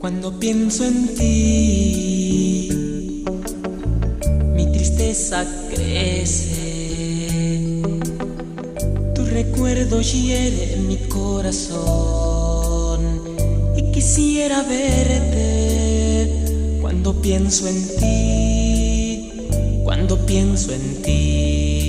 Cuando pienso en ti, mi tristeza crece. Tu recuerdo hiere mi corazón y quisiera verte. Cuando pienso en ti, cuando pienso en ti.